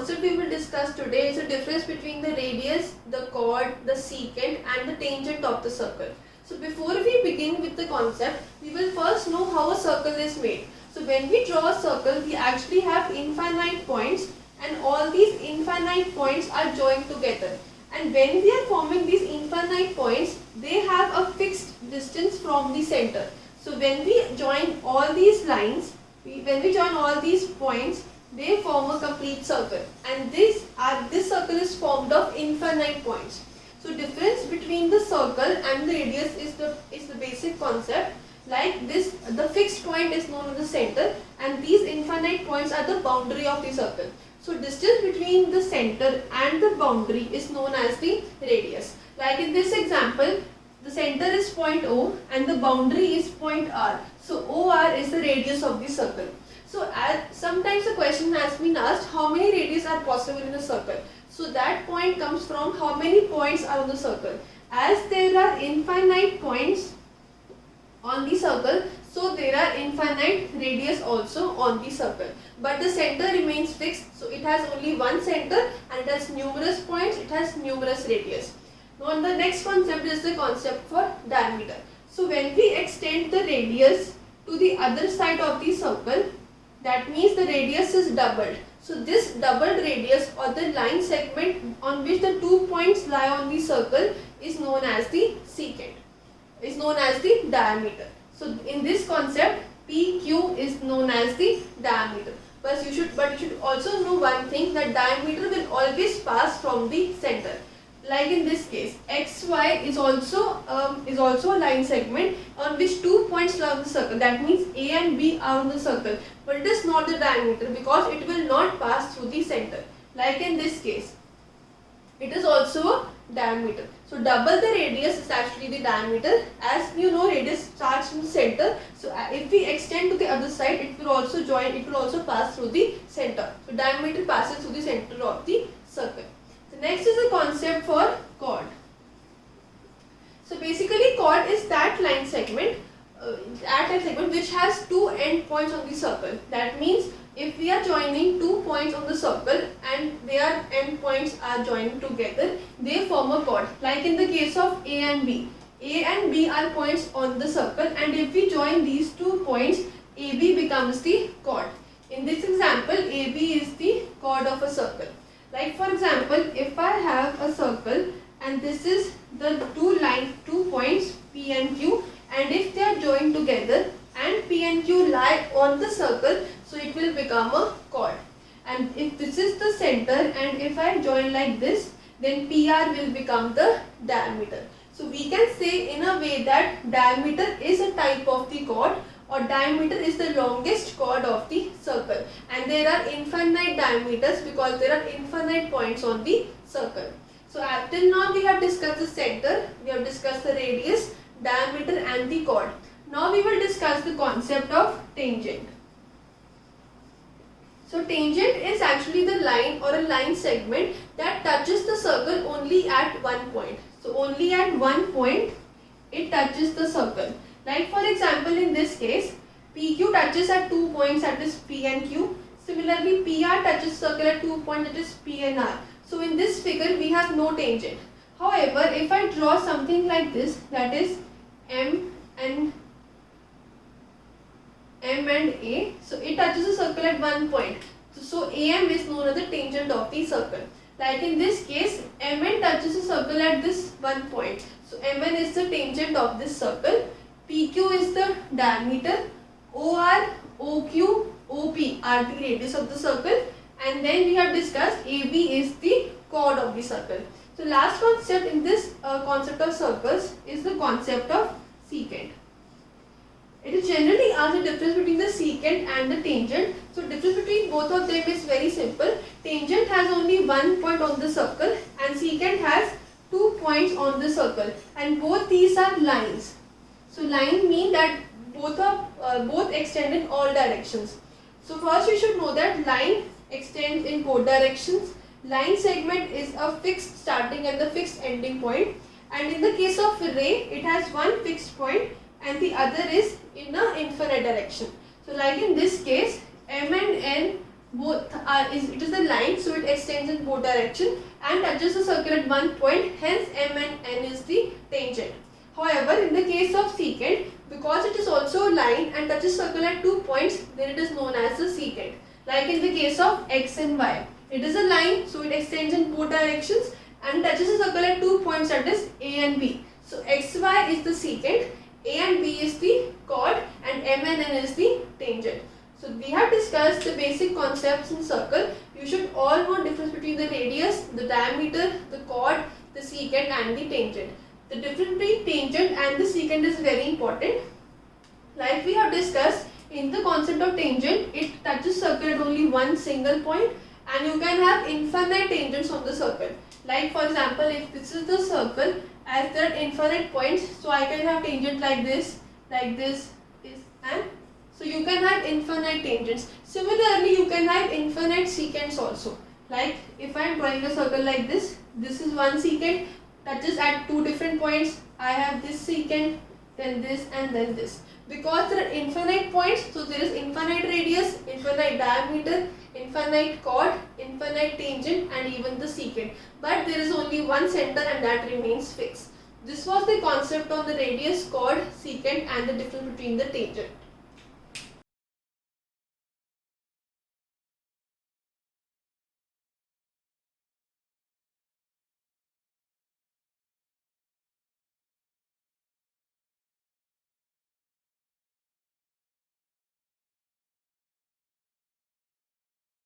concept we will discuss today is the difference between the radius, the chord, the secant and the tangent of the circle. So before we begin with the concept, we will first know how a circle is made. So when we draw a circle, we actually have infinite points and all these infinite points are joined together. And when we are forming these infinite points, they have a fixed distance from the center. So when we join all these lines, when we join all these points, they form a complete circle, and this circle is formed of infinite points. So difference between the circle and the radius is the basic concept. Like this, the fixed point is known as the center, and these infinite points are the boundary of the circle. So distance between the center and the boundary is known as the radius. Like in this example, the center is point O and the boundary is point R. So OR is the radius of the circle. So sometimes the question has been asked, how many radius are possible in a circle? So that point comes from how many points are on the circle. As there are infinite points on the circle, so there are infinite radius also on the circle. But the center remains fixed, so it has only one center and it has numerous points, it has numerous radius. Now the next concept is the concept for diameter. So when we extend the radius to the other side of the circle, that means the radius is doubled. So this doubled radius or the line segment on which the 2 points lie on the circle is known as the secant, is known as the diameter. So in this concept, PQ is known as the diameter. But you should also know one thing, that diameter will always pass from the center. Like in this case, XY is also a line segment on which 2 points lie on the circle. That means A and B are on the circle, but it is not the diameter because it will not pass through the center. Like in this case, it is also a diameter. So double the radius is actually the diameter. As you know, radius starts from the center. So if we extend to the other side, it will also pass through the center. So diameter passes through the center of the circle. Next is the concept for chord. So basically chord is that line segment which has two end points on the circle. That means if we are joining 2 points on the circle and their end points are joined together, they form a chord. Like in the case of A and B. A and B are points on the circle, and if we join these 2 points, AB becomes the chord. In this example, AB is the chord of a circle. Like for example, if I have a circle and this is the 2 points P and Q, and if they are joined together and P and Q lie on the circle, so it will become a chord. And if this is the center and if I join like this, then PR will become the diameter. So we can say in a way that diameter is a type of the chord, or diameter is the longest chord of the circle, and there are infinite diameters because there are infinite points on the circle. So till now we have discussed the center, we have discussed the radius, diameter and the chord. Now we will discuss the concept of tangent. So tangent is actually the line or a line segment that touches the circle only at one point. So only at one point it touches the circle. Like for example, in this case, PQ touches at 2 points, that is P and Q. Similarly, PR touches circle at 2 points, that is P and R. So in this figure, we have no tangent. However, if I draw something like this, that is M and A, so it touches the circle at 1 point. So AM is known as the tangent of the circle. Like in this case, MN touches the circle at this 1 point. So MN is the tangent of this circle. PQ is the diameter, OR, OQ, OP are the radius of the circle, and then we have discussed AB is the chord of the circle. So last concept in this concept of circles is the concept of secant. It is generally asked the difference between the secant and the tangent. So difference between both of them is very simple. Tangent has only 1 point on the circle and secant has 2 points on the circle, and both these are lines. So line mean that both extend in all directions. So first we should know that line extends in both directions. Line segment is a fixed starting and the fixed ending point, and in the case of ray, it has one fixed point and the other is in an infinite direction. So like in this case, M and N both are it is a line, so it extends in both direction and touches the circle at one point, hence M and N is the tangent. However, in the case of secant, because it is also a line and touches circle at 2 points, then it is known as the secant. Like in the case of X and Y, it is a line, so it extends in both directions and touches the circle at 2 points, that is A and B. So XY is the secant, A and B is the chord, and M and N is the tangent. So we have discussed the basic concepts in circle. You should all know difference between the radius, the diameter, the chord, the secant and the tangent. The difference between tangent and the secant is very important. Like we have discussed, in the concept of tangent, it touches circle at only one single point and you can have infinite tangents on the circle. Like for example, if this is the circle, as there are infinite points, so I can have tangent like this, and so you can have infinite tangents. Similarly, you can have infinite secants also. Like if I am drawing a circle like this is one secant, touches at two different points. I have this secant, then this and then this. Because there are infinite points, so there is infinite radius, infinite diameter, infinite chord, infinite tangent and even the secant. But there is only one center and that remains fixed. This was the concept on the radius, chord, secant and the difference between the tangent.